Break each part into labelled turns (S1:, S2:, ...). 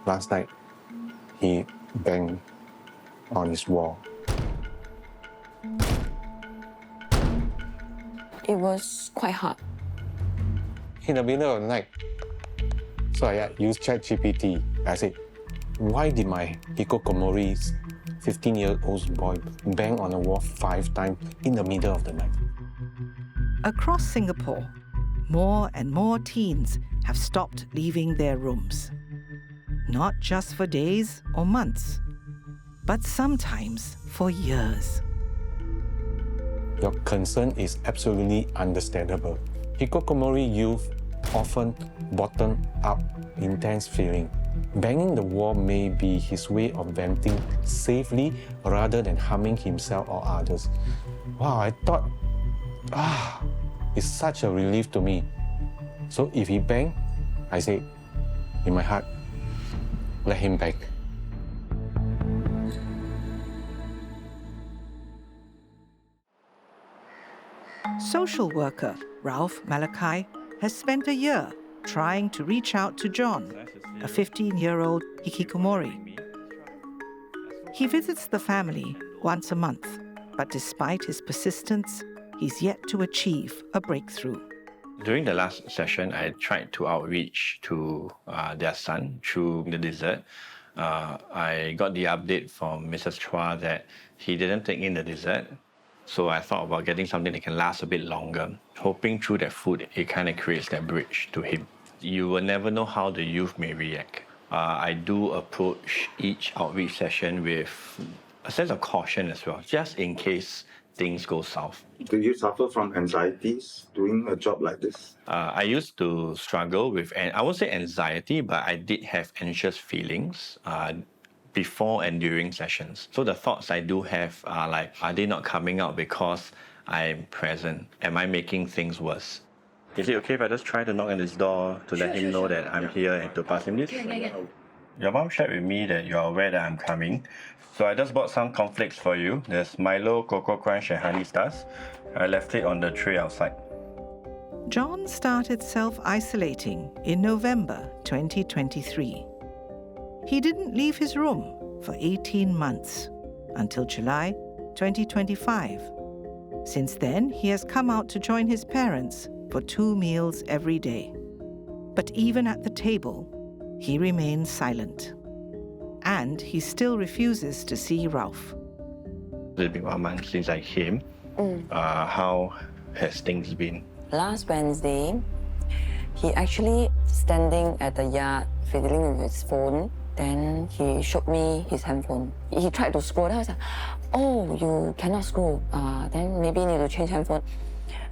S1: last night he banged on his wall.
S2: It was quite hard.
S1: In the middle of the night, so I used ChatGPT. I said, why did my Hikikomori's 15-year-old boy bang on the wall 5 times in the middle of the night?
S3: Across Singapore, more and more teens have stopped leaving their rooms. Not just for days or months, but sometimes for years.
S1: Your concern is absolutely understandable. Hikikomori youth often bottom up intense feeling. Banging the wall may be his way of venting safely rather than harming himself or others. Wow, I thought, it's such a relief to me. So if he bang, I say, in my heart, let him bang.
S3: Social worker Ralph Malachi has spent a year trying to reach out to John, a 15-year-old Hikikomori. He visits the family once a month, but despite his persistence, he's yet to achieve a breakthrough.
S4: During the last session, I tried to outreach to their son through the dessert. I got the update from Mrs. Chua that he didn't take in the dessert. So I thought about getting something that can last a bit longer, hoping through that food, it kind of creates that bridge to him. You will never know how the youth may react. I do approach each outreach session with a sense of caution as well, just in case things go south.
S5: Do you suffer from anxieties doing a job like this?
S4: I used to struggle with, and I won't say anxiety, but I did have anxious feelings before and during sessions. So the thoughts I do have are like, are they not coming out because I'm present? Am I making things worse? Is it okay if I just try to knock on his door to let him know that I'm here and to pass him this? Your mom shared with me that you're aware that I'm coming. So I just bought some cornflakes for you. There's Milo, Cocoa Crunch and Honey Stars. I left it on the tray outside.
S3: John started self-isolating in November 2023. He didn't leave his room for 18 months, until July 2025. Since then, he has come out to join his parents for 2 meals every day. But even at the table, he remains silent. And he still refuses to see Ralph.
S4: It's been 1 month since I came. How has things been?
S2: Last Wednesday, he actually standing at the yard fiddling with his phone. Then he showed me his handphone. He tried to scroll. I was like, oh, you cannot scroll. Then maybe you need to change handphone.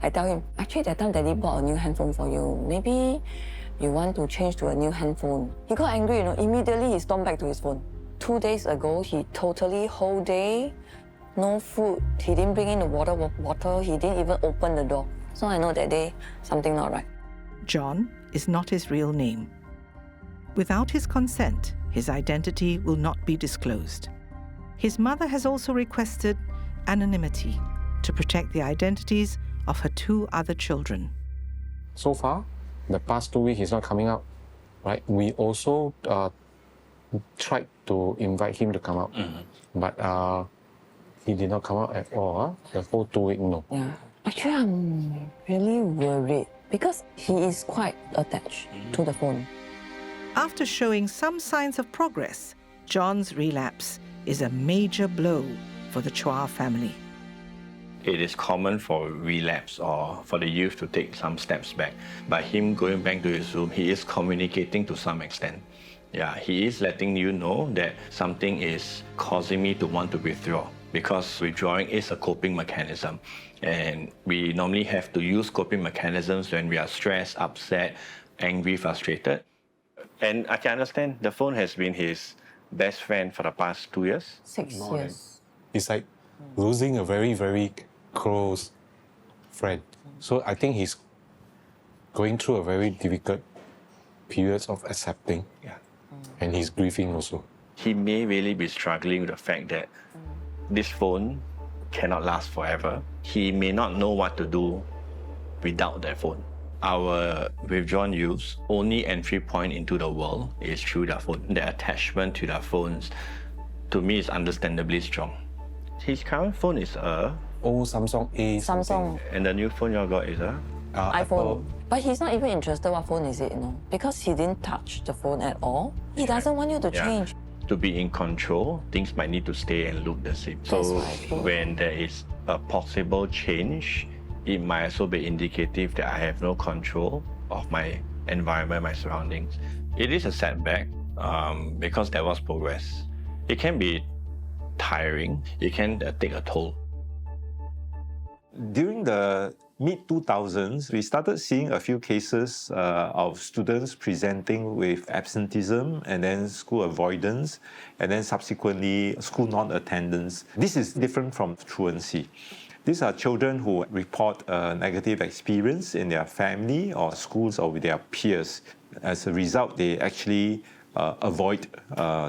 S2: I tell him, actually that time Daddy bought a new handphone for you. Maybe you want to change to a new handphone. He got angry, immediately he stormed back to his phone. 2 days ago, he totally, whole day, no food. He didn't bring in the water. He didn't even open the door. So I know that day, something not right.
S3: John is not his real name. Without his consent, his identity will not be disclosed. His mother has also requested anonymity to protect the identities of her 2 other children.
S1: So far, the past 2 weeks he's not coming out, right? We also tried to invite him to come out, but he did not come out at all. The whole 2 weeks, no.
S2: Yeah, actually I'm really worried because he is quite attached to the phone.
S3: After showing some signs of progress, John's relapse is a major blow for the Chua family.
S4: It is common for relapse or for the youth to take some steps back. By him going back to his room, he is communicating to some extent. Yeah, he is letting you know that something is causing me to want to withdraw, because withdrawing is a coping mechanism. And we normally have to use coping mechanisms when we are stressed, upset, angry, frustrated. And I can understand the phone has been his best friend for the past 2 years.
S2: 6 years.
S1: It's like losing a very, very close friend. So I think he's going through a very difficult period of accepting.
S4: Yeah.
S1: And he's grieving also.
S4: He may really be struggling with the fact that this phone cannot last forever. He may not know what to do without that phone. Our withdrawn youths' only entry point into the world is through their phone. Their attachment to their phones, to me, is understandably strong. His current phone is
S1: Old Samsung A.
S2: Samsung,
S4: and the new phone you got is
S2: iPhone.
S1: Apple.
S2: But he's not even interested what phone is it, because he didn't touch the phone at all. He doesn't want you to change.
S4: To be in control, things might need to stay and look the same.
S2: That's
S4: So
S2: right.
S4: when there is a possible change, it might also be indicative that I have no control of my environment, my surroundings. It is a setback because there was progress. It can be tiring. It can take a toll.
S6: During the mid-2000s, we started seeing a few cases of students presenting with absenteeism and then school avoidance and then subsequently school non-attendance. This is different from truancy. These are children who report a negative experience in their family or schools or with their peers. As a result, they actually avoid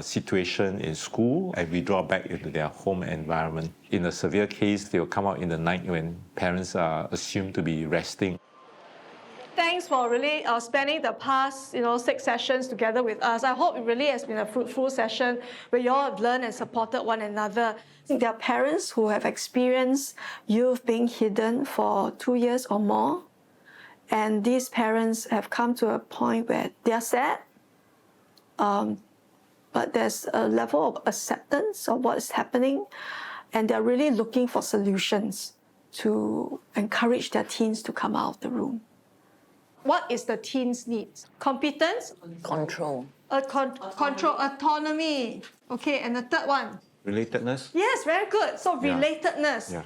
S6: situation in school and withdraw back into their home environment. In a severe case, they'll come out in the night when parents are assumed to be resting.
S7: Thanks for really spending the past 6 sessions together with us. I hope it really has been a fruitful session where you all have learned and supported one another.
S8: There are parents who have experienced youth being hidden for 2 years or more. And these parents have come to a point where they are sad, but there's a level of acceptance of what is happening, and they're really looking for solutions to encourage their teens to come out of the room.
S7: What is the teens' needs? Competence,
S2: Control.
S7: control, autonomy. Okay, and the third one?
S1: Relatedness.
S7: Yes, very good. So
S1: Yeah.
S7: relatedness.
S1: Yeah.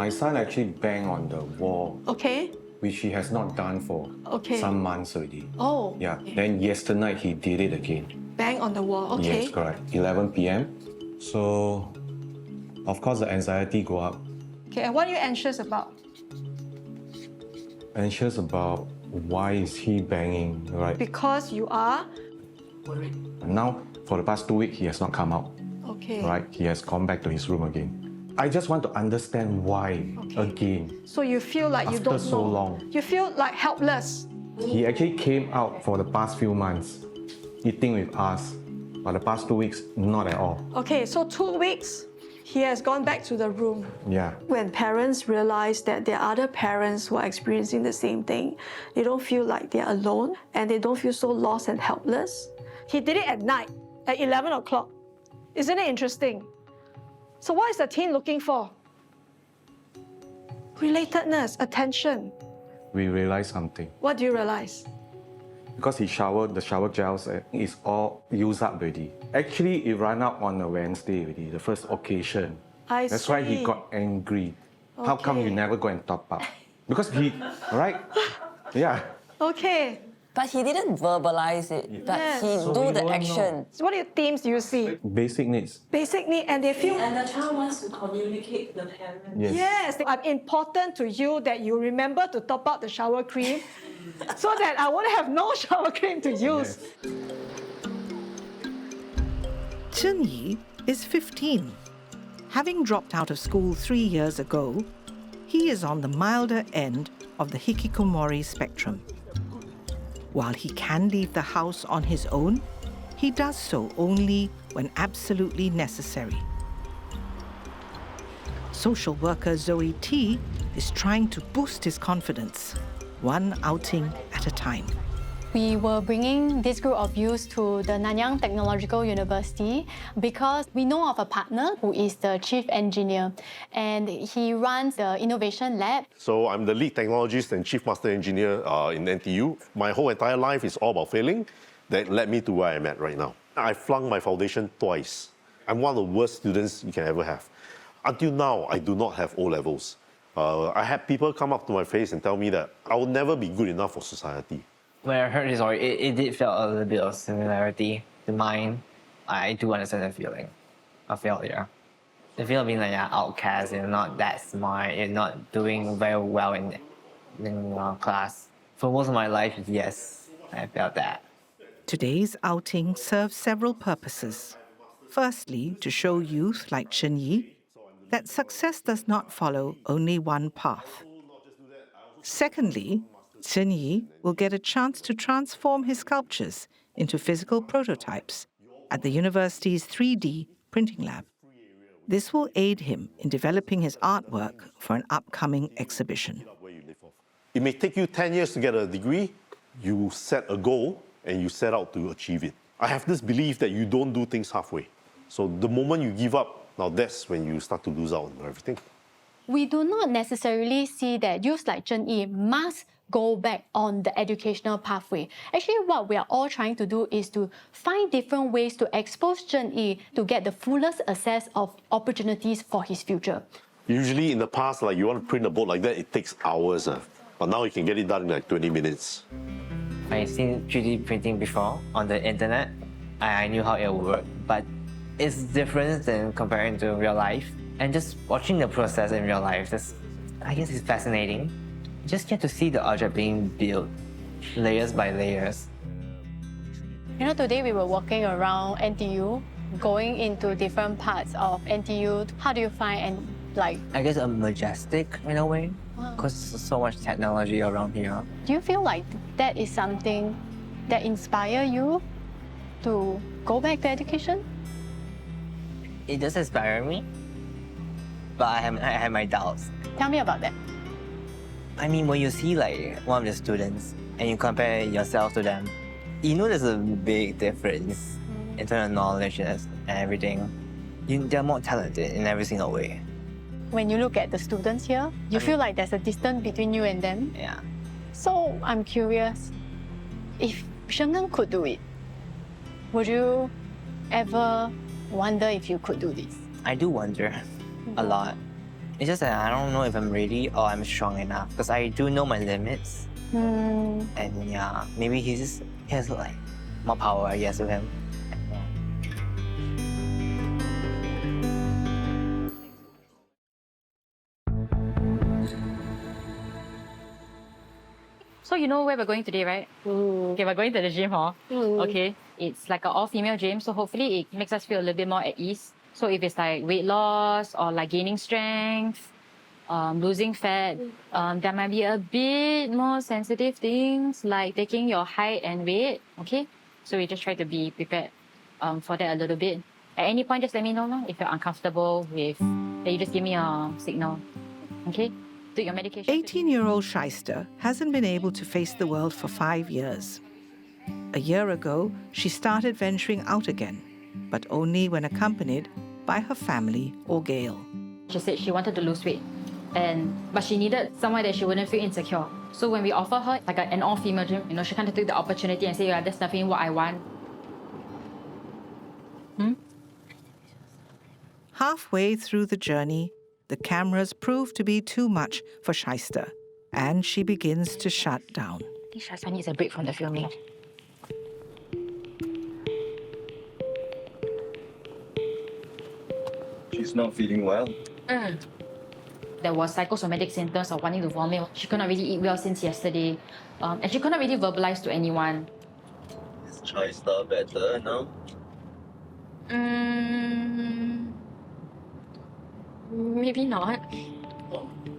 S1: My son actually banged on the wall,
S7: Okay.
S1: which he has not done for
S7: Okay.
S1: some months already.
S7: Oh.
S1: Yeah. Then yesterday night he did it again.
S7: Bang on the wall. Okay.
S1: Yes, correct. 11 p.m. So, of course, the anxiety go up.
S7: Okay, and what are you anxious about?
S1: Anxious about why is he banging, right?
S7: Because you are.
S1: Now, for the past 2 weeks, he has not come out,
S7: Okay.
S1: right? He has gone back to his room again. I just want to understand why again.
S7: So you feel like you
S1: After
S7: don't
S1: so
S7: know.
S1: long.
S7: You feel like helpless.
S1: He actually came out for the past few months, eating with us, but the past 2 weeks, not at all.
S7: Okay, so 2 weeks, he has gone back to the room.
S1: Yeah.
S8: When parents realize that there are other parents who are experiencing the same thing, they don't feel like they're alone and they don't feel so lost and helpless.
S7: He did it at night, at 11 o'clock. Isn't it interesting? So what is the teen looking for? Relatedness, attention.
S1: We realized something.
S7: What do you realize?
S1: Because he showered, the shower gels is all used up already. Actually, it ran out on a Wednesday already, the first occasion.
S7: I
S1: That's why he
S7: see.
S1: got angry. How come you
S7: Okay.
S1: never go and top up? Because he, right? Yeah.
S7: Okay.
S2: But he didn't verbalize it, but
S7: Yes.
S2: he
S1: So
S2: do
S1: we
S2: the
S1: won't
S2: action.
S7: So what themes do you see?
S1: Basic needs.
S7: Basic need, and they feel,
S9: And the child wants to communicate the parent.
S1: Yes.
S7: yes, I'm important to you that you remember to top up the shower cream so that I won't have no shower cream to use.
S3: Zhen Yi is 15. Having dropped out of school 3 years ago, he is on the milder end of the Hikikomori spectrum. While he can leave the house on his own, he does so only when absolutely necessary. Social worker Zoe T is trying to boost his confidence, one outing at a time.
S10: We were bringing this group of youths to the Nanyang Technological University because we know of a partner who is the chief engineer, and he runs the innovation lab.
S11: So I'm the lead technologist and chief master engineer in NTU. My whole entire life is all about failing. That led me to where I'm at right now. I flunked my foundation twice. I'm one of the worst students you can ever have. Until now, I do not have O levels. I had people come up to my face and tell me that I will never be good enough for society.
S12: When I heard his story, it did feel a little bit of similarity to mine. I do understand the feeling of failure. The feeling of being like an outcast, you're not that smart, you're not doing very well in class. For most of my life, yes, I felt that.
S3: Today's outing serves several purposes. Firstly, to show youth like Zhen Yi that success does not follow only one path. Secondly, Zhen Yi will get a chance to transform his sculptures into physical prototypes at the university's 3D printing lab. This will aid him in developing his artwork for an upcoming exhibition.
S11: It may take you 10 years to get a degree. You set a goal and you set out to achieve it. I have this belief that you don't do things halfway. So the moment you give up, now that's when you start to lose out on everything.
S10: We do not necessarily see that youths like Zhen Yi must go back on the educational pathway. Actually, what we are all trying to do is to find different ways to expose Zhen Yi to get the fullest access of opportunities for his future.
S11: Usually in the past, like you want to print a board like that, it takes hours. But now you can get it done in like 20 minutes.
S12: I've seen 3D printing before on the internet. I knew how it would work, but it's different than comparing to real life. And just watching the process in real life, I guess it's fascinating. You just get to see the object being built, layers by layers.
S10: You know, today we were walking around NTU, going into different parts of NTU. How do you find
S12: I guess a majestic in a way, because there's so much technology around here.
S10: Do you feel like that is something that inspires you to go back to education?
S12: It does inspire me, but I have my doubts.
S10: Tell me about that.
S12: I mean, when you see like one of the students and you compare yourself to them, you know there's a big difference in terms of knowledge and everything. They're more talented in every single way.
S10: When you look at the students here, you feel like there's a distance between you and them.
S12: Yeah.
S10: So I'm curious, if Shengen could do it, would you ever wonder if you could do this?
S12: I do wonder a lot. It's just that I don't know if I'm ready or I'm strong enough, because I do know my limits. And yeah, maybe he has like more power, I guess, with him.
S13: So you know where we're going today, right? Okay, we're going to the gym hall. Okay, it's like an all-female gym, so hopefully it makes us feel a little bit more at ease. So if it's like weight loss or like gaining strength, losing fat, there might be a bit more sensitive things like taking your height and weight. Okay, so we just try to be prepared for that a little bit. At any point, just let me know if you're uncomfortable with. Then you just give me a signal. Okay.
S3: 18-year-old Shaista hasn't been able to face the world for 5 years. A year ago, she started venturing out again, but only when accompanied by her family or Gail.
S13: She said she wanted to lose weight, but she needed somewhere that she wouldn't feel insecure. So when we offer her like an all-female gym, she kind of took the opportunity and said, yeah, that's definitely what I want.
S3: Halfway through the journey, the cameras prove to be too much for Shaista, and she begins to shut down.
S13: I think Shaista needs a break from the filming.
S5: She's not feeling well.
S13: There was psychosomatic symptoms of wanting to vomit. She could not really eat well since yesterday, and she could not really verbalize to anyone.
S5: Is Shaista better now?
S13: Maybe not.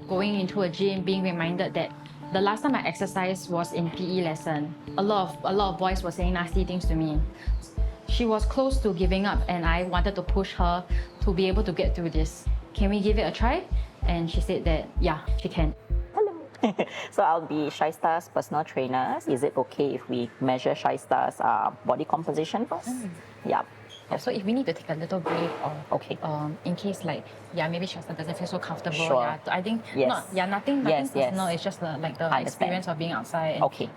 S13: Going into a gym, being reminded that the last time I exercised was in PE lesson. A lot of boys were saying nasty things to me. She was close to giving up, and I wanted to push her to be able to get through this. Can we give it a try? And she said that, yeah, she can.
S14: Hello. So I'll be Shaista's personal trainer. Is it okay if we measure Shaista's body composition first? Yeah.
S13: So if we need to take a little break or in case maybe Shaista doesn't feel so comfortable.
S14: Sure.
S13: Yeah, I think nothing personal. It's just the experience of being outside.
S14: Okay.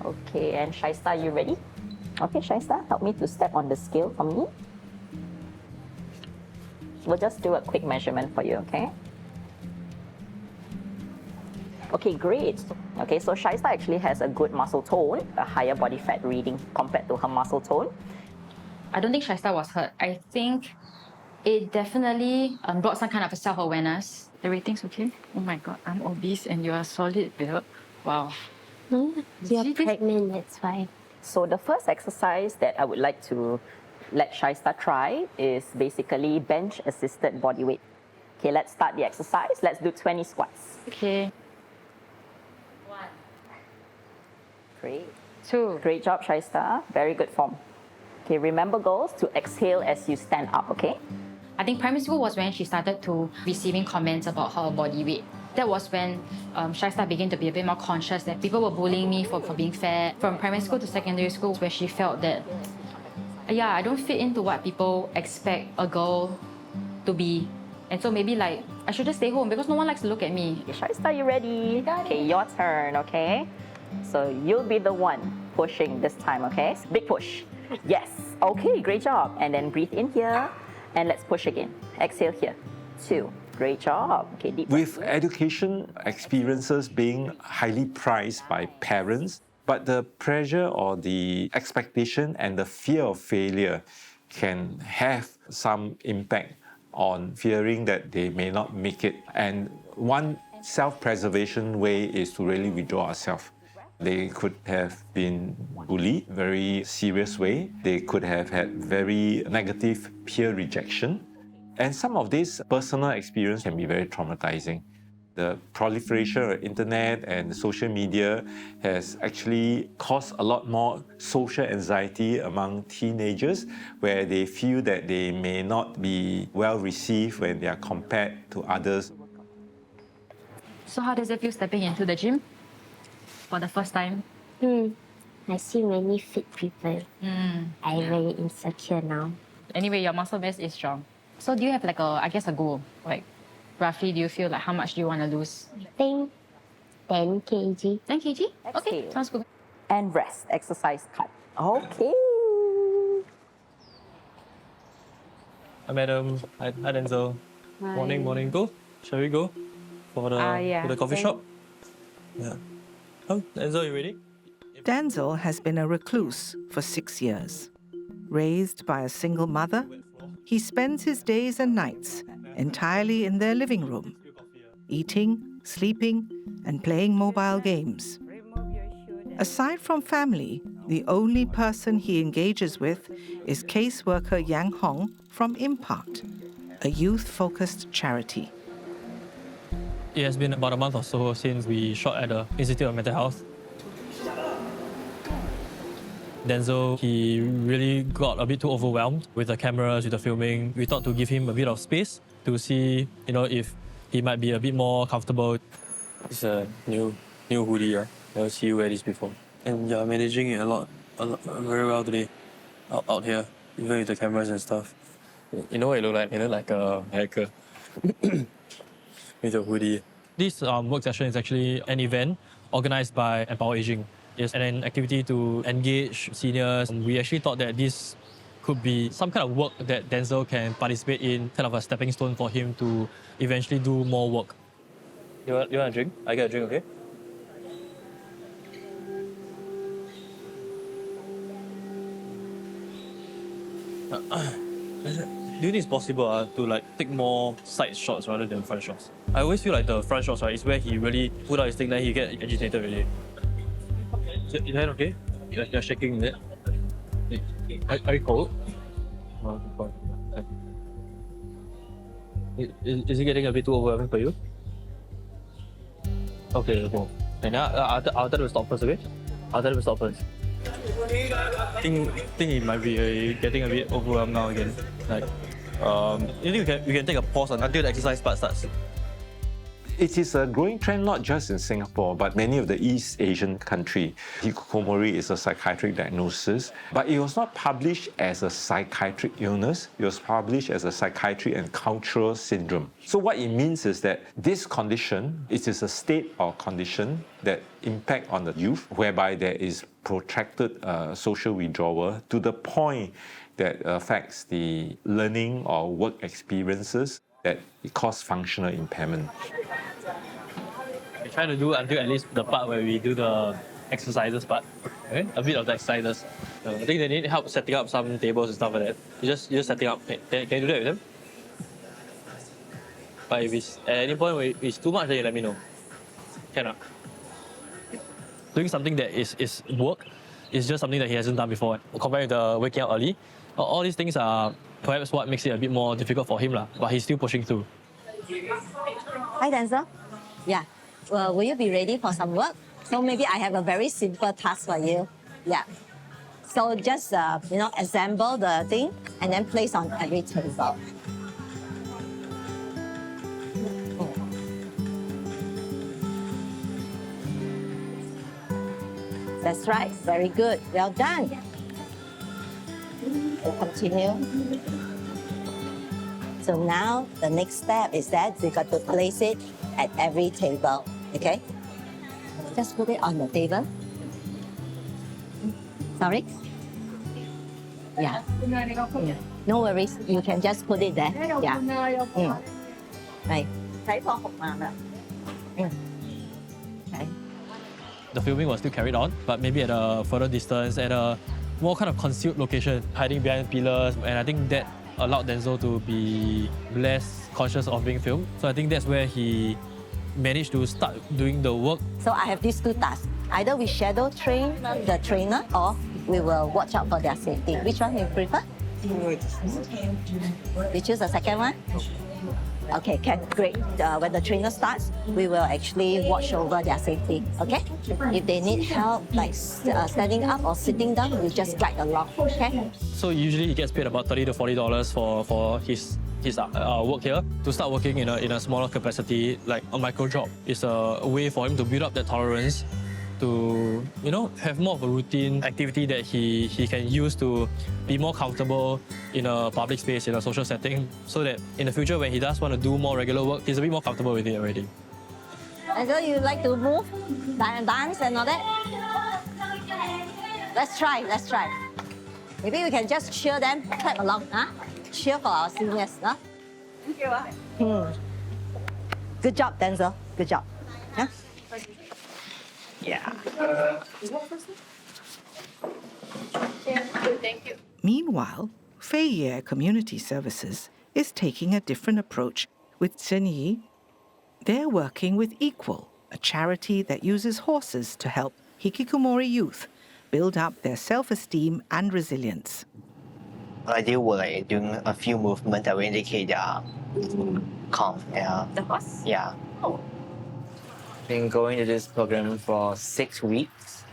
S14: Okay, and Shaista, you ready? Okay, Shaista, help me to step on the scale for me. We'll just do a quick measurement for you, okay? Okay, great. Okay, so Shaista actually has a good muscle tone, a higher body fat reading compared to her muscle tone.
S13: I don't think Shaista was hurt. I think it definitely brought some kind of a self-awareness. Everything's okay? Oh my God, I'm obese and you are solid built. Wow.
S14: You're pregnant, that's fine. So the first exercise that I would like to let Shaista try is basically bench-assisted body weight. Okay, let's start the exercise. Let's do 20 squats.
S13: Okay.
S14: Great.
S13: 2.
S14: Great job, Shaista. Very good form. Okay, remember goals to exhale as you stand up, okay?
S13: I think primary school was when she started to receiving comments about her body weight. That was when Shaista began to be a bit more conscious that people were bullying me for being fat. From primary school to secondary school, where she felt that, yeah, I don't fit into what people expect a girl to be. And so maybe like, I should just stay home because no one likes to look at me.
S14: Shaista, you ready? Okay, your turn, okay? So you'll be the one pushing this time, okay? Big push. Yes. Okay, great job. And then breathe in here. And let's push again. Exhale here. 2. Great job. Okay, deep breath.
S6: With education experiences being highly prized by parents, but the pressure or the expectation and the fear of failure can have some impact on fearing that they may not make it. And one self-preservation way is to really withdraw ourselves. They could have been bullied in a very serious way. They could have had very negative peer rejection. And some of this personal experience can be very traumatizing. The proliferation of internet and social media has actually caused a lot more social anxiety among teenagers, where they feel that they may not be well received when they are compared to others.
S13: So how does it feel stepping into the gym for the first time?
S15: I see many fit people. I'm very insecure now.
S13: Anyway, your muscle mass is strong. So do you have like a goal? Like roughly, do you feel like how much do you want to lose?
S15: I think 10 kg.
S13: 10 kg? Okay,
S14: Exhale.
S13: sounds good.
S14: And rest. Exercise cut. Okay.
S16: Hi, madam. Hi, Danzel.
S15: Hi.
S16: Morning. Go. Shall we go for the coffee shop? Yeah. Oh, Danzel, you ready?
S3: Danzel has been a recluse for 6 years. Raised by a single mother, he spends his days and nights entirely in their living room, eating, sleeping, and playing mobile games. Aside from family, the only person he engages with is caseworker Yang Hong from Impact, a youth-focused charity.
S16: It has been about a month or so since we shot at the Institute of Mental Health. Danzel, he really got a bit too overwhelmed with the cameras, with the filming. We thought to give him a bit of space to see, if he might be a bit more comfortable.
S17: It's a new hoodie, yeah. Never see you wear this before. And you're managing it a lot very well today, out here, even with the cameras and stuff. You know what you look like? You look like a hacker with a hoodie.
S16: This work session is actually an event organized by Empower Aging. It's an activity to engage seniors. We actually thought that this could be some kind of work that Danzel can participate in, kind of a stepping stone for him to eventually do more work.
S17: You want a drink? I get a drink, okay?
S16: Do you think it's possible to take more side shots rather than front shots? I always feel like the front shots, is where he really put out his thing, then he get agitated really. Is that okay? You're shaking, is it? Are you cold? Oh, is it getting a bit too overwhelming for you? Okay. And I'll tell them to stop first, okay? I'll tell them to stop first. I think it might be getting a bit overwhelmed now again. You think we can take a pause until the exercise part starts?
S6: It is a growing trend not just in Singapore, but many of the East Asian countries. Hikikomori is a psychiatric diagnosis, but it was not published as a psychiatric illness. It was published as a psychiatric and cultural syndrome. So what it means is that this condition, it is a state or condition that impact on the youth, whereby there is protracted social withdrawal to the point that affects the learning or work experiences, that it causes functional impairment.
S16: We try to do until at least the part where we do the exercises part, okay? A bit of the exercises. I think they need help setting up some tables and stuff like that. You just setting up. Can you do that with them? But if it's at any point where it's too much, then you let me know. Cannot. Doing something that is work is just something that he hasn't done before. Compared with the waking up early, all these things are perhaps what makes it a bit more difficult for him, but he's still pushing through.
S18: Hi, Danzel. Yeah. Will you be ready for some work? So maybe I have a very simple task for you. Yeah. So just, assemble the thing and then place on every table. That's right. Very good. Well done. We'll continue. So now the next step is that we got to place it at every table. Okay? Just put it on the table. Sorry? Yeah. No worries. You can just put it there. Yeah. Right. Okay.
S16: The filming was still carried on, but maybe at a further distance, at a more kind of concealed location, hiding behind pillars. And I think that allowed Denzel to be less conscious of being filmed. So I think that's where he managed to start doing the work.
S18: So I have these two tasks. Either we shadow train the trainer or we will watch out for their safety. Which one you prefer? You choose the second one? Okay, great. When the trainer starts, we will actually watch over their safety, okay? If they need help, like standing up or sitting down, we just guide along, okay?
S16: So usually he gets paid about $30 to $40 for his work here. To start working in a smaller capacity, like a micro job, is a way for him to build up that tolerance, to have more of a routine activity that he can use to be more comfortable in a public space, in a social setting, so that in the future when he does want to do more regular work, he's a bit more comfortable with it already.
S18: And so you like to move, dance and all that? Let's try. Maybe we can just cheer them, clap along, huh? Cheer for our seniors, huh?
S9: Thank you.
S18: Good job, Danzel. Good job. Huh?
S12: Yeah.
S10: Thank you.
S3: Meanwhile, Fei Ye Community Services is taking a different approach with Zhen Yi. They're working with Equal, a charity that uses horses to help Hikikomori youth build up their self-esteem and resilience.
S12: I do like doing a few movements that will indicate their calm. Yeah.
S13: The horse?
S12: Yeah.
S13: Oh.
S12: Been going to this program for 6 weeks.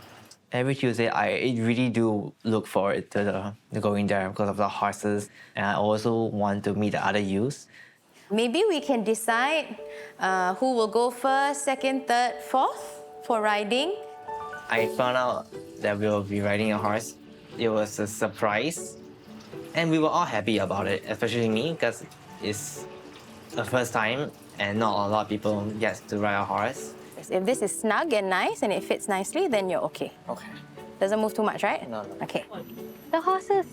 S12: Every Tuesday, I really do look forward to going there because of the horses, and I also want to meet the other youths.
S19: Maybe we can decide who will go first, second, third, fourth for riding.
S12: I found out that we will be riding a horse. It was a surprise, and we were all happy about it, especially me, because it's the first time and not a lot of people get to ride a horse.
S19: If this is snug and nice and it fits nicely, then you're okay.
S12: Okay.
S19: Doesn't move too much, right?
S12: No.
S19: Okay. The horses.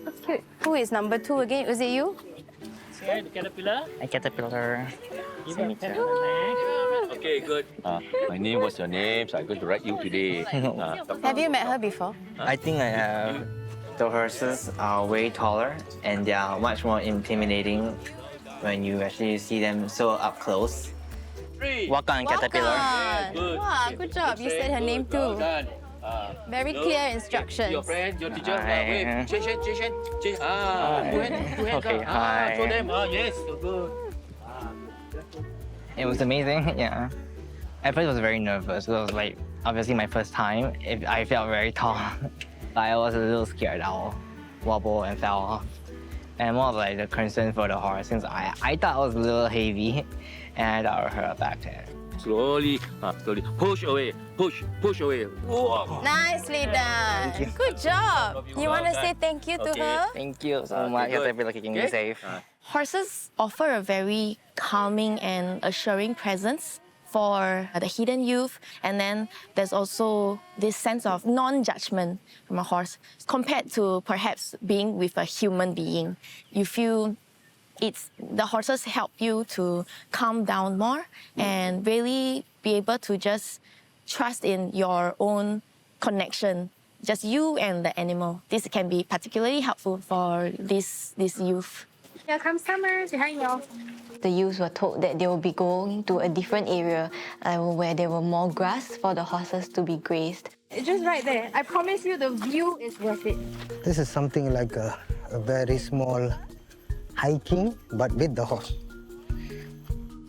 S19: That's cute. Who is number 2 again? Was it you?
S20: Okay, the caterpillar.
S12: A caterpillar.
S20: Okay, good.
S21: My name, what's your name? So I'm going to write you today.
S19: Have you met her before?
S12: I think I have. The horses are way taller and they are much more intimidating when you actually see them so up close. Walk on, caterpillar.
S19: Wow, good job. You said her name too. Very clear instructions.
S20: Your friend, your teacher.
S12: Hi.
S20: Change. Two hands.
S12: Okay, hi.
S20: Show them. Yes, good.
S12: It was amazing, yeah. At first I was very nervous. It was like, obviously my first time. I felt very tall. I was a little scared I'll wobble and fell off. And more of like the concern for the horse, since I thought it was a little heavy and I thought her back there.
S20: Slowly. Push away. Push away. Whoa.
S19: Nicely done.
S12: Thank you.
S19: Good job. You want to say thank you to her?
S12: Thank you so much. Caterpillar keeping me safe.
S22: Horses offer a very calming and assuring presence for the hidden youth. And then there's also this sense of non-judgment from a horse compared to perhaps being with a human being. You feel the horses help you to calm down more and really be able to just trust in your own connection, just you and the animal. This can be particularly helpful for this youth.
S10: Here comes Summer, behind you.
S23: The youths were told that they will be going to a different area where there were more grass for the horses to be grazed.
S10: It's just right there. I promise you the view is worth it.
S24: This is something like a very small hiking, but with the horse.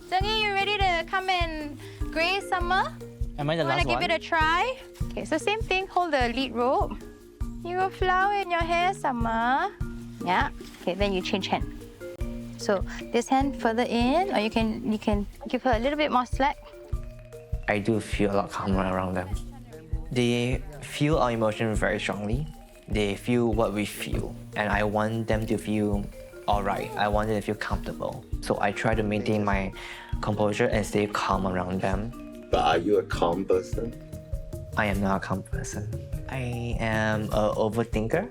S19: Zhen Yi, you ready to come and graze Summer?
S12: Am I the
S19: Wanna
S12: last
S19: give
S12: one?
S19: it a try? Okay, so same thing, hold the lead rope. You got flower in your hair, Summer. Yeah. Okay, then you change hand. So this hand further in, or you can give her a little bit more slack.
S12: I do feel a lot calmer around them. They feel our emotions very strongly. They feel what we feel, and I want them to feel all right. I want them to feel comfortable. So I try to maintain my composure and stay calm around them.
S5: But are you a calm person?
S12: I am not a calm person. I am an overthinker.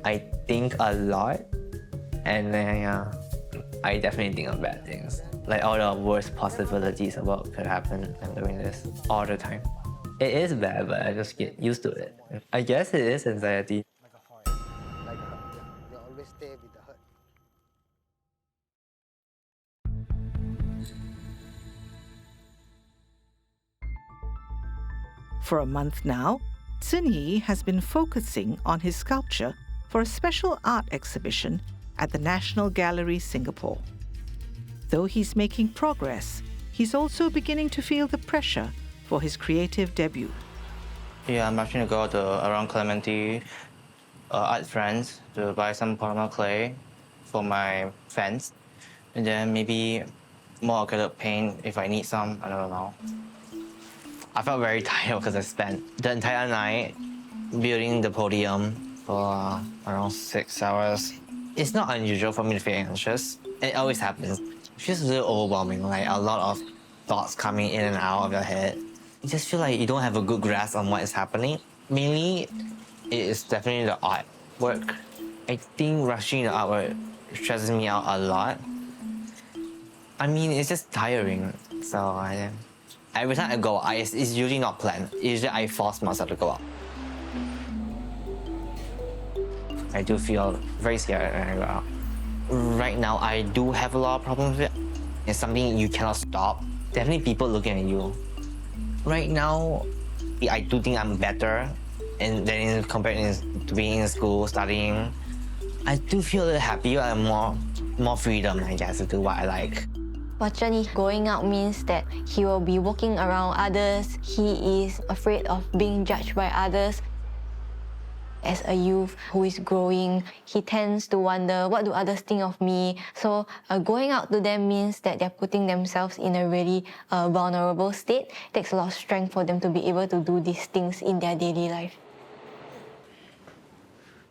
S12: I think a lot, and then I definitely think of bad things. Like all the worst possibilities of what could happen. I'm doing this all the time. It is bad, but I just get used to it. I guess it is anxiety.
S24: They always stay with the hurt.
S3: For a month now, Zhen Yi has been focusing on his sculpture for a special art exhibition at the National Gallery, Singapore. Though he's making progress, he's also beginning to feel the pressure for his creative debut.
S12: Yeah, I'm actually going to go around Clementi Art Friends to buy some polymer clay for my fence. And then maybe more acrylic paint if I need some, I don't know. I felt very tired because I spent the entire night building the podium for around 6 hours. It's not unusual for me to feel anxious. It always happens. It's just really overwhelming, like a lot of thoughts coming in and out of your head. You just feel like you don't have a good grasp on what is happening. Mainly, it is definitely the artwork. I think rushing the artwork stresses me out a lot. I mean, it's just tiring. So every time I go out, it's usually not planned. Usually I force myself to go out. I do feel very scared when I go out. Right now, I do have a lot of problems with it. It's something you cannot stop. Definitely people looking at you. Right now, I do think I'm better than compared to being in school, studying. I do feel a little happier and more freedom, I guess, to do what I like.
S23: For Zhen Yi, going out means that he will be walking around others. He is afraid of being judged by others. As a youth who is growing, he tends to wonder, what do others think of me? So going out to them means that they're putting themselves in a really vulnerable state. It takes a lot of strength for them to be able to do these things in their daily life.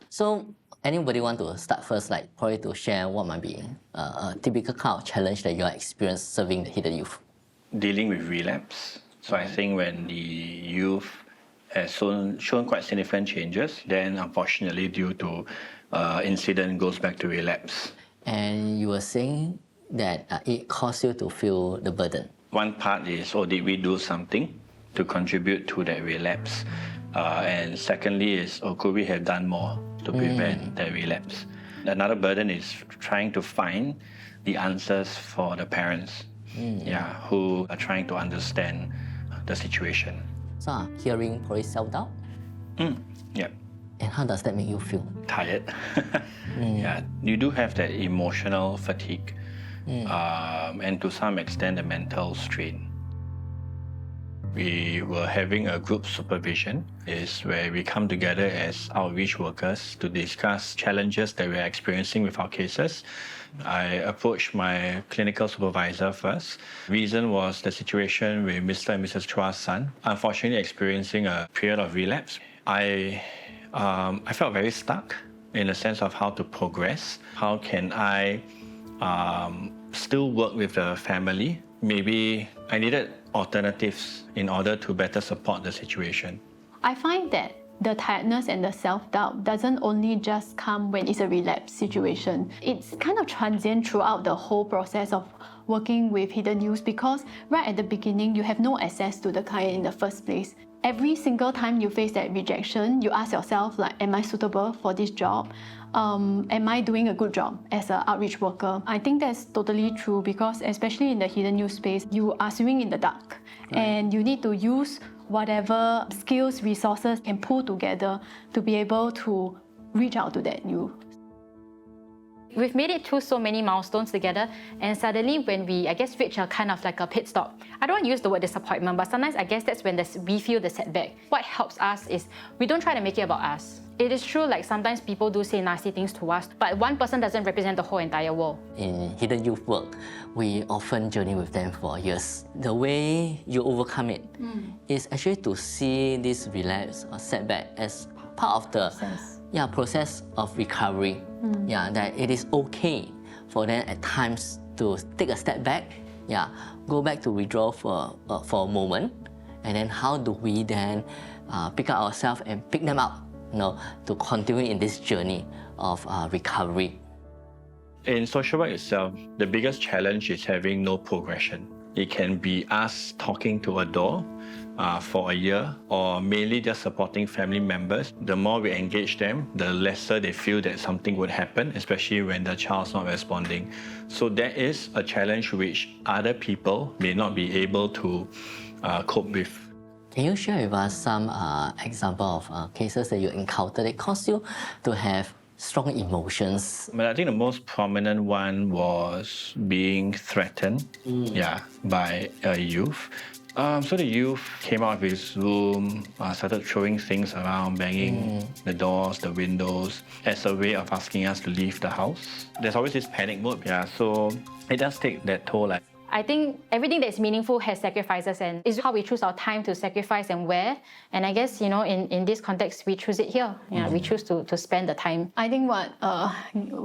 S1: So anybody want to start first, like probably to share what might be a typical kind of challenge that you are experienced serving the hidden youth?
S21: Dealing with relapse. So I think when the youth has shown quite significant changes, then unfortunately due to incident goes back to relapse.
S1: And you were saying that it caused you to feel the burden.
S21: One part is, did we do something to contribute to that relapse? And secondly is, could we have done more to prevent that relapse? Another burden is trying to find the answers for the parents, who are trying to understand the situation.
S1: So hearing probably self-doubt?
S21: Yep.
S1: And how does that make you feel?
S21: Tired. Yeah, you do have that emotional fatigue and to some extent the mental strain. We were having a group supervision, is where we come together as outreach workers to discuss challenges that we're experiencing with our cases. I approached my clinical supervisor first. Reason was the situation with Mr. and Mrs. Chuahs' son, unfortunately experiencing a period of relapse. I felt very stuck in the sense of how to progress. How can I still work with the family? Maybe I needed alternatives in order to better support the situation.
S10: I find that the tiredness and the self-doubt doesn't only just come when it's a relapse situation. It's kind of transient throughout the whole process of working with hidden youth, because right at the beginning, you have no access to the client in the first place. Every single time you face that rejection, you ask yourself, like, am I suitable for this job? Am I doing a good job as an outreach worker? I think that's totally true, because especially in the hidden youth space, you are swimming in the dark. And you need to use whatever skills, resources can pull together to be able to reach out to that youth.
S13: We've made it through so many milestones together, and suddenly when we, I guess, reach a kind of like a pit stop, I don't want to use the word disappointment, but sometimes I guess that's when we feel the setback. What helps us is we don't try to make it about us. It is true, like sometimes people do say nasty things to us, but one person doesn't represent the whole entire world.
S1: In hidden youth work, we often journey with them for years. The way you overcome it is actually to see this relapse or setback as part of the process of recovery. That it is okay for them at times to take a step back, go back to withdraw for a moment, and then how do we then pick up ourselves and pick them up, to continue in this journey of recovery.
S21: In social work itself, the biggest challenge is having no progression. It can be us talking to a door for a year, or mainly just supporting family members. The more we engage them, the lesser they feel that something would happen, especially when the child's not responding. So that is a challenge which other people may not be able to cope with.
S1: Can you share with us some example of cases that you encountered that caused you to have strong emotions?
S21: But I think the most prominent one was being threatened by a youth. So the youth came out of his room, started throwing things around, banging the doors, the windows, as a way of asking us to leave the house. There's always this panic mode, so it does take that toll.
S13: I think everything that's meaningful has sacrifices, and it's how we choose our time to sacrifice and where. And I guess, in this context, we choose it here. We choose to spend the time.
S10: I think what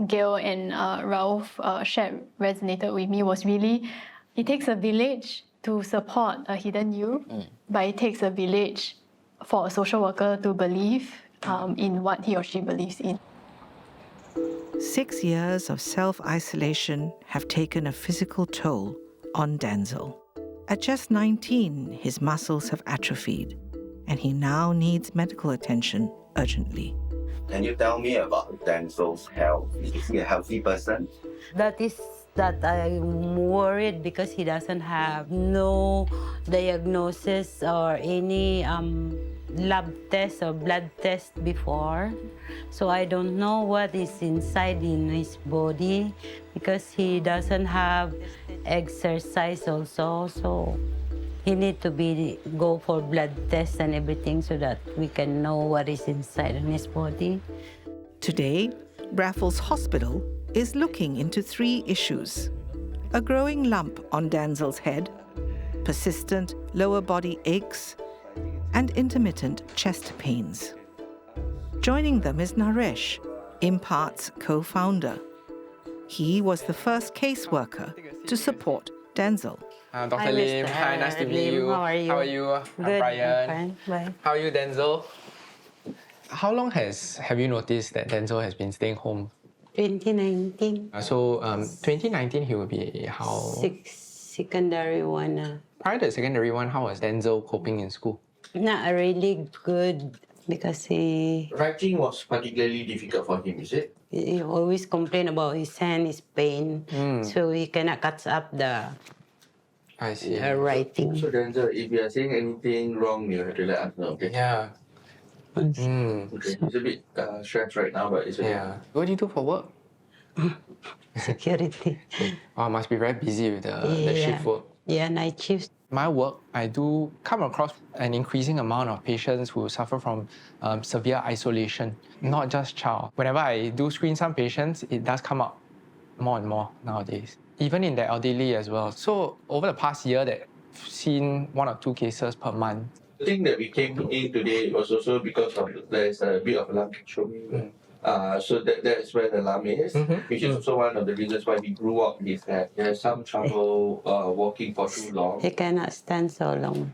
S10: Gail and Ralph shared resonated with me was really, it takes a village to support a hidden youth, but it takes a village for a social worker to believe in what he or she believes in.
S3: 6 years of self-isolation have taken a physical toll on Danzel. At just 19, his muscles have atrophied, and he now needs medical attention urgently.
S5: Can you tell me about Danzel's health? Is he a healthy person?
S2: That I'm worried because he doesn't have no diagnosis or any lab test or blood test before. So I don't know what is inside in his body because he doesn't have exercise also. So he need to go for blood tests and everything so that we can know what is inside in his body.
S3: Today, Raffles Hospital is looking into 3 issues: a growing lump on Danzel's head, persistent lower body aches, and intermittent chest pains. Joining them is Naresh, Impart's co-founder. He was the first caseworker to support Danzel.
S4: Dr. Lim, hi, nice to meet you.
S2: How are you?
S4: I'm Brian.
S2: I'm fine. Bye.
S4: How are you, Danzel? How long have you noticed that Danzel has been staying home?
S2: 2019.
S4: So 2019 he will be how?
S2: Secondary one.
S4: Prior to secondary one, how was Danzel coping in school?
S2: Not really good because
S20: Writing was particularly difficult for him, is it?
S2: he always complain about his hand, his pain, so he cannot catch up the
S4: I see.
S2: writing.
S20: So Danzel, if you are saying anything wrong, you have to let us know, okay?
S4: Yeah.
S20: Okay. It's a bit stressed right now, but it's okay.
S4: Yeah. What do you do for work?
S2: Security.
S4: Oh, must be very busy with the shift work.
S2: Yeah, night shifts.
S4: My work, I do come across an increasing amount of patients who suffer from severe isolation, not just child. Whenever I do screen some patients, it does come up more and more nowadays, even in the elderly as well. So over the past year, I've seen 1 or 2 cases per month.
S20: The thing that we came in today was also because of there's a bit of lump showing. So that's where the lump is, which is also one of the reasons why we grew up is that he has some trouble walking for too long.
S2: He cannot stand so long.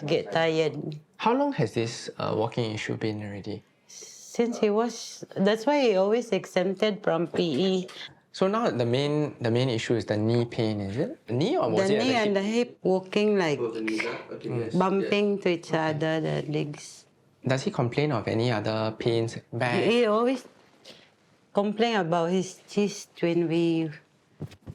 S2: Get tired.
S4: How long has this walking issue been already?
S2: Since he was, that's why he always exempted from PE.
S4: So now the main issue is the knee pain, is it? The knee or was
S2: The
S4: it
S2: knee
S4: at
S2: and the hip walking like
S20: Yes.
S2: bumping to each other, the legs.
S4: Does he complain of any other pains? Back?
S2: He always complain about his chest when he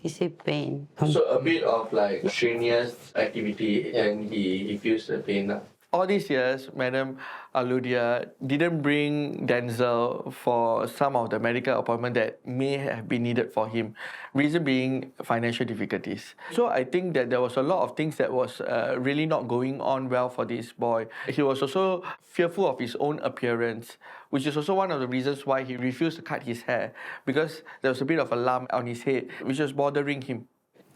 S2: see pain.
S20: So a bit of like strenuous activity and he feels the pain.
S7: All these years, Madam Aludia didn't bring Danzel for some of the medical appointment that may have been needed for him. Reason being financial difficulties. So I think that there was a lot of things that was really not going on well for this boy. He was also fearful of his own appearance, which is also one of the reasons why he refused to cut his hair, because there was a bit of a lump on his head, which was bothering him.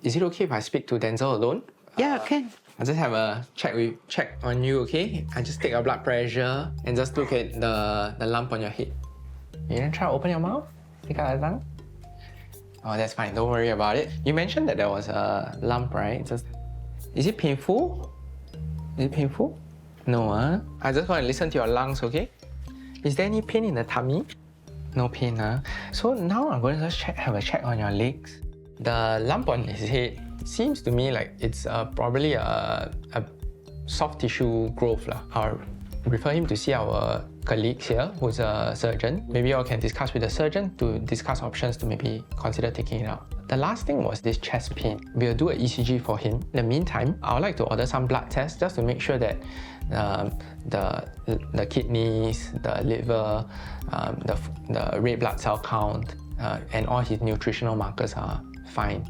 S4: Is it okay if I speak to Danzel alone?
S2: Yeah, okay.
S4: I just have a check on you, okay? I just take your blood pressure and just look at the lump on your head. You gonna try to open your mouth? Take out the tongue? Oh, that's fine. Don't worry about it. You mentioned that there was a lump, right? Is it painful? Is it painful? No, huh? I just want to listen to your lungs, okay? Is there any pain in the tummy? No pain, huh? So now I'm going to just have a check on your legs. The lump on his head seems to me like it's probably a soft tissue growth. I'll refer him to see our colleagues here who's a surgeon. Maybe you all can discuss with the surgeon to discuss options to maybe consider taking it out. The last thing was this chest pain. We'll do an ECG for him. In the meantime, I would like to order some blood tests just to make sure that the kidneys, the liver, the red blood cell count, and all his nutritional markers are fine.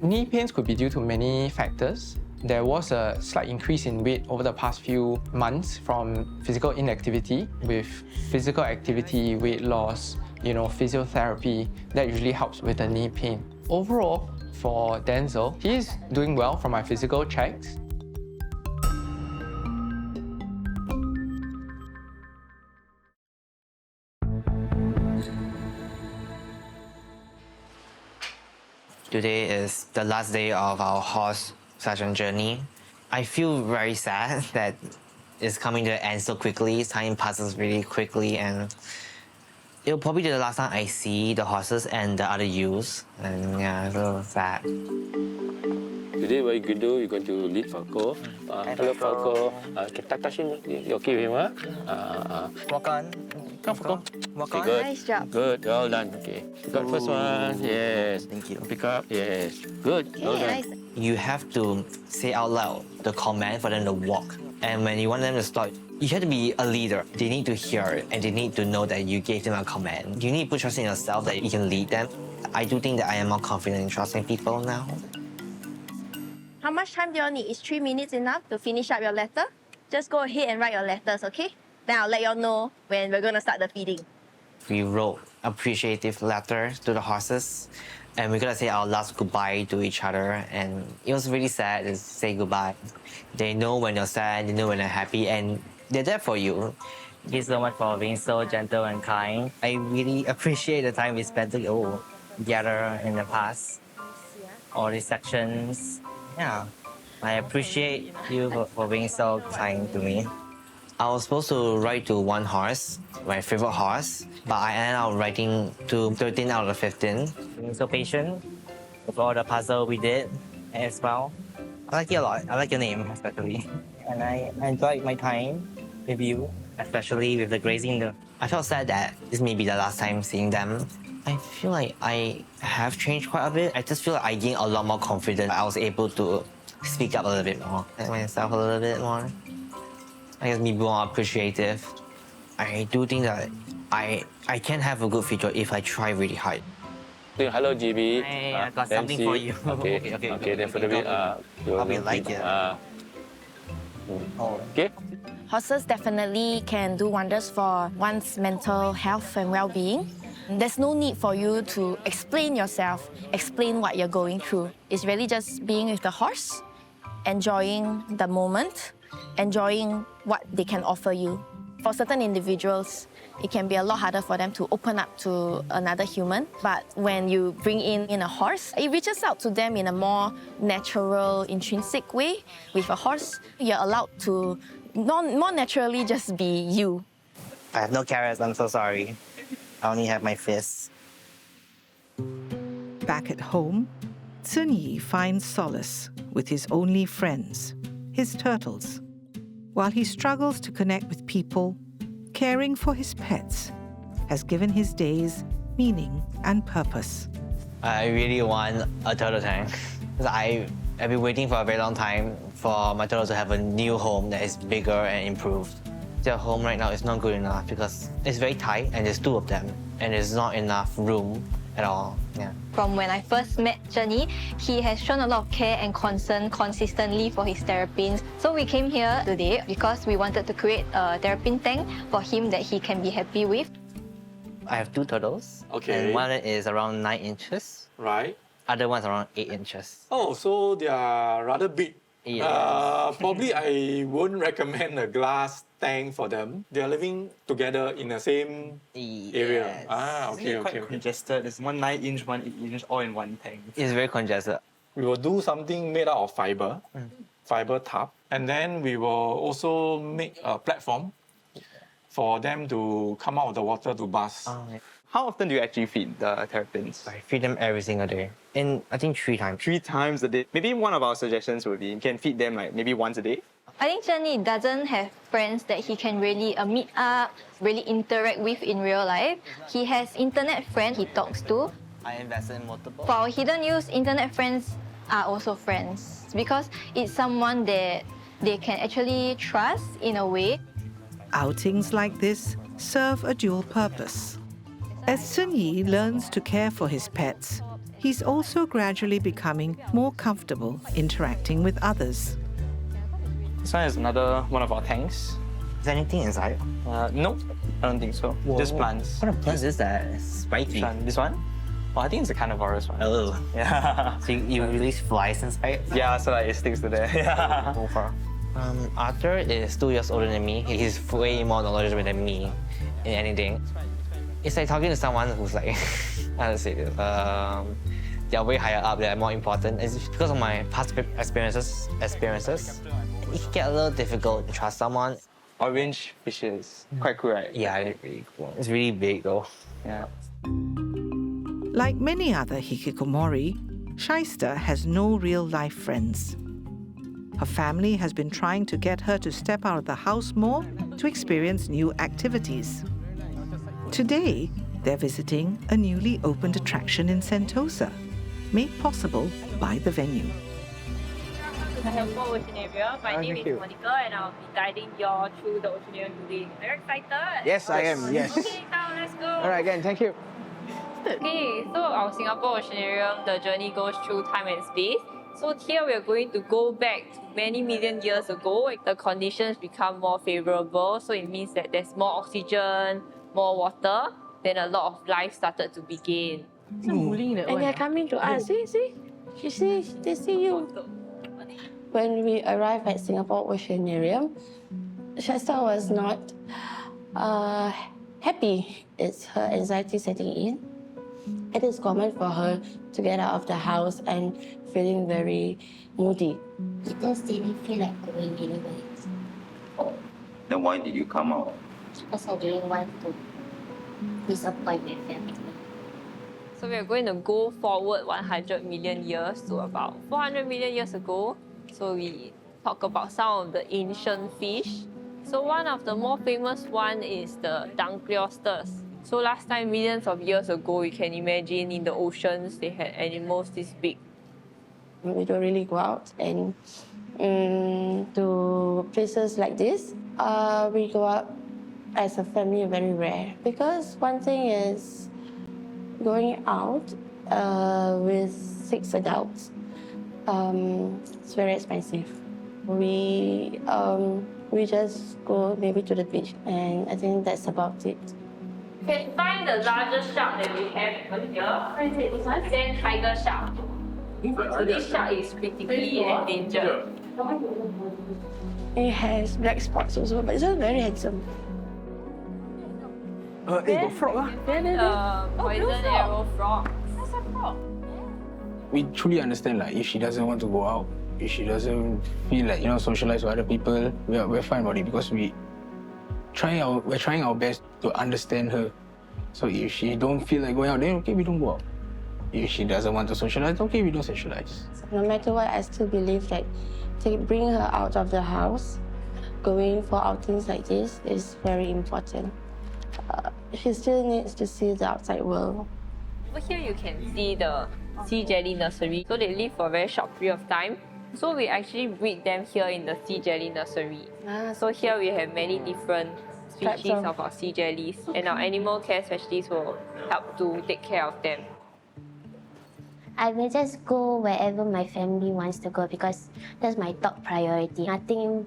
S4: Knee pains could be due to many factors. There was a slight increase in weight over the past few months from physical inactivity. With physical activity, weight loss, physiotherapy, that usually helps with the knee pain. Overall, for Danzel, he's doing well from my physical checks.
S12: Today is the last day of our horse session journey. I feel very sad that it's coming to an end so quickly. Time passes really quickly, and it'll probably be the last time I see the horses and the other ewes. And yeah, it's a little sad.
S8: Today, what you're going to do, you're going to lead Falco. Hello, Falco. Touch him. You okay with him?
S12: Walk on.
S8: Come, Falco.
S12: Walk
S8: okay,
S12: on.
S8: good.
S12: Nice job.
S8: Good, well done. Okay. Pick up first one. Yes.
S12: Thank you.
S8: Pick up. Yes. Good.
S12: Okay,
S8: well done.
S12: nice. You have to say out loud the command for them to walk. And when you want them to stop, you have to be a leader. They need to hear it, and they need to know that you gave them a command. You need to put trust in yourself that you can lead them. I do think that I am more confident in trusting people now.
S19: How much time do you need? Is 3 minutes enough to finish up your letter? Just go ahead and write your letters, okay? Then I'll let you all know when we're going to start the feeding.
S12: We wrote appreciative letters to the horses, and we're gonna say our last goodbye to each other. And it was really sad to say goodbye. They know when you're sad, they know when you're happy, and they're there for you.
S11: Thank you so much for being so gentle and kind.
S12: I really appreciate the time we spent together in the past.
S11: All these sections.
S12: Yeah, I appreciate you for being so kind to me. I was supposed to write to one horse, my favorite horse, but I ended up writing to 13 out of 15.
S11: Being so patient with all the puzzle we did as well.
S12: I like you a lot. I like your name, especially.
S11: And I enjoyed my time with you, especially with the grazing.
S12: I felt sad that this may be the last time seeing them. I feel like I have changed quite a bit. I just feel like I gained a lot more confidence. I was able to speak up a little bit more, let myself a little bit more. I guess be more appreciative. I do think that I can have a good future if I try really hard.
S8: Hello, GB.
S11: Hey, I got something for you.
S8: Okay, then for the bit,
S12: I like it.
S8: Okay.
S22: Horses definitely can do wonders for one's mental health and well-being. There's no need for you to explain yourself, explain what you're going through. It's really just being with the horse, enjoying the moment, enjoying what they can offer you. For certain individuals, it can be a lot harder for them to open up to another human. But when you bring in a horse, it reaches out to them in a more natural, intrinsic way. With a horse, you're allowed to more naturally just be you.
S12: I have no carrots, I'm so sorry. I only have my fists.
S3: Back at home, Zhen Yi finds solace with his only friends, his turtles. While he struggles to connect with people, caring for his pets has given his days meaning and purpose.
S12: I really want a turtle tank. I I've been waiting for a very long time for my turtle to have a new home that is bigger and improved. Their home right now is not good enough because it's very tight and there's 2 of them and there's not enough room at all. Yeah.
S23: From when I first met Zhen Yi, he has shown a lot of care and concern consistently for his terrapins. So we came here today because we wanted to create a terrapin tank for him that he can be happy with.
S12: I have 2 turtles.
S8: Okay.
S12: And one is around 9 inches.
S8: Right.
S12: Other one's around 8 inches.
S8: Oh, so they are rather big.
S12: Yes.
S8: Probably I wouldn't recommend a glass tank for them. They are living together in the same area. Ah, okay, okay.
S11: Congested. There's one 9-inch, one 8-inch, all in one tank.
S12: It's very congested.
S8: We will do something made out of fiber, fiber tub, and then we will also make a platform for them to come out of the water to bath.
S11: How often do you actually feed the terrapins?
S12: I feed them every single day. And I think 3 times.
S11: 3 times a day. Maybe one of our suggestions would be you can feed them like maybe once a day.
S23: I think Zhen Yi doesn't have friends that he can really meet up, really interact with in real life. He has internet friends he talks to.
S12: I invested in multiple.
S23: For our hidden youth, internet friends are also friends because it's someone that they can actually trust in a way.
S3: Outings like this serve a dual purpose. As Zhen Yi learns to care for his pets, he's also gradually becoming more comfortable interacting with others.
S11: This one is another one of our tanks.
S12: Is there anything inside?
S11: No, I don't think so.
S12: Whoa.
S11: Just plants.
S12: What plant is that? It's spiky.
S11: This one? Well, I think it's a carnivorous one.
S12: Oh.
S11: Yeah.
S12: So you release flies inside?
S11: Yeah, so like it sticks to there. Yeah.
S12: Arthur is 2 years older than me. He's way more knowledgeable than me in anything. It's like talking to someone who's like, how to say this? They're way higher up, they're more important. It's because of my past experiences, it can get a little difficult to trust someone.
S11: Orange fishes. Quite cool, right?
S12: Yeah, it's really cool. It's really big though.
S11: Yeah.
S3: Like many other Hikikomori, Shaista has no real-life friends. Her family has been trying to get her to step out of the house more to experience new activities. Today, they're visiting a newly opened attraction in Sentosa, made possible by the venue.
S9: Hello, Oceanarium. My name is Monica and I'll be guiding you all through the Oceanarium today. Are you excited?
S11: Yes, I am, yes.
S9: Okay, now let's go.
S11: All right, again, thank you.
S9: Okay, so our Singapore Oceanarium, the journey goes through time and space. So here we are going to go back to many million years ago. The conditions become more favorable, so it means that there's more oxygen, more water, then a lot of life started to begin.
S6: And they're coming to us. See? You see, they see you. When we arrived at Singapore Oceanarium, Shaista was not happy. It's her anxiety setting in. It is common for her to get out of the house and feeling very moody.
S14: Because they didn't feel like going anywhere.
S20: Then why did you come out?
S14: Because I didn't want to disappoint my family.
S9: So we're going to go forward 100 million years to about 400 million years ago. So we talk about some of the ancient fish. So one of the more famous one is the Danceos. So last time, millions of years ago, you can imagine in the oceans, they had animals this big.
S6: We don't really go out and to places like this. We go out as a family very rare. Because one thing is going out with 6 adults, it's very expensive. We just go maybe to the beach and I think that's about it.
S9: You can find the largest shark that we have over here. What is it? This one? Sand tiger shark. So this shark is critically endangered.
S6: It has black spots also, but it's also very handsome.
S11: Got frog
S9: Poison arrow frog. That's a frog.
S15: We truly understand like if she doesn't want to go out, if she doesn't feel like socialize with other people, we're fine about it because we're trying our best to understand her. So if she don't feel like going out, then okay, we don't go out. If she doesn't want to socialize, okay, we don't socialize.
S6: No matter what, I still believe that bringing her out of the house, going for outings like this is very important. She still needs to see the outside world.
S9: So here you can see the sea jelly nursery. So they live for a very short period of time. So we actually breed them here in the sea jelly nursery. So here we have many different species of our sea jellies, and our animal care specialists will help to take care of them.
S14: I will just go wherever my family wants to go because that's my top priority. Nothing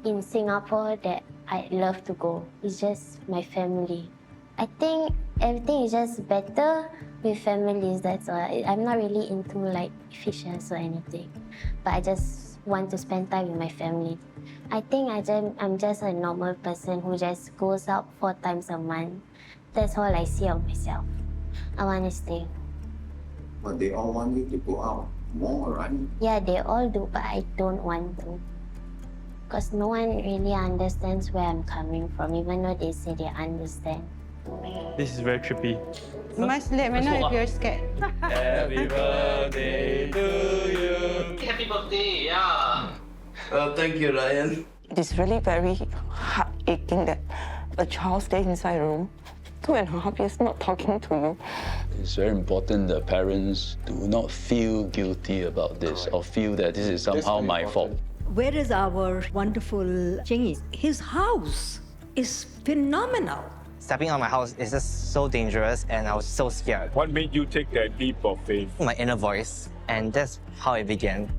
S14: in Singapore that I love to go. It's just my family. I think everything is just better with families, that's all. I'm not really into like fishes or anything, but I just want to spend time with my family. I think I'm just a normal person who just goes out 4 times a month. That's all I see of myself. I want to stay.
S5: But they all want you to go out more, right?
S14: Yeah, they all do, but I don't want to. Because no one really understands where I'm coming from, even though they say they understand.
S16: This is very trippy.
S2: You must let me know if you're scared.
S16: Happy birthday to you.
S20: Happy birthday, yeah. Thank you, Ryan.
S17: It is really very heart-aching that a child stays inside a room 2.5 years not talking to you.
S18: It's very important that parents do not feel guilty about this or feel that this is somehow my fault.
S24: Where is our wonderful Zhen Yi? His house is phenomenal.
S12: Stepping out of my house is just so dangerous, and I was so scared.
S25: What made you take that leap of faith?
S12: My inner voice, and that's how it began.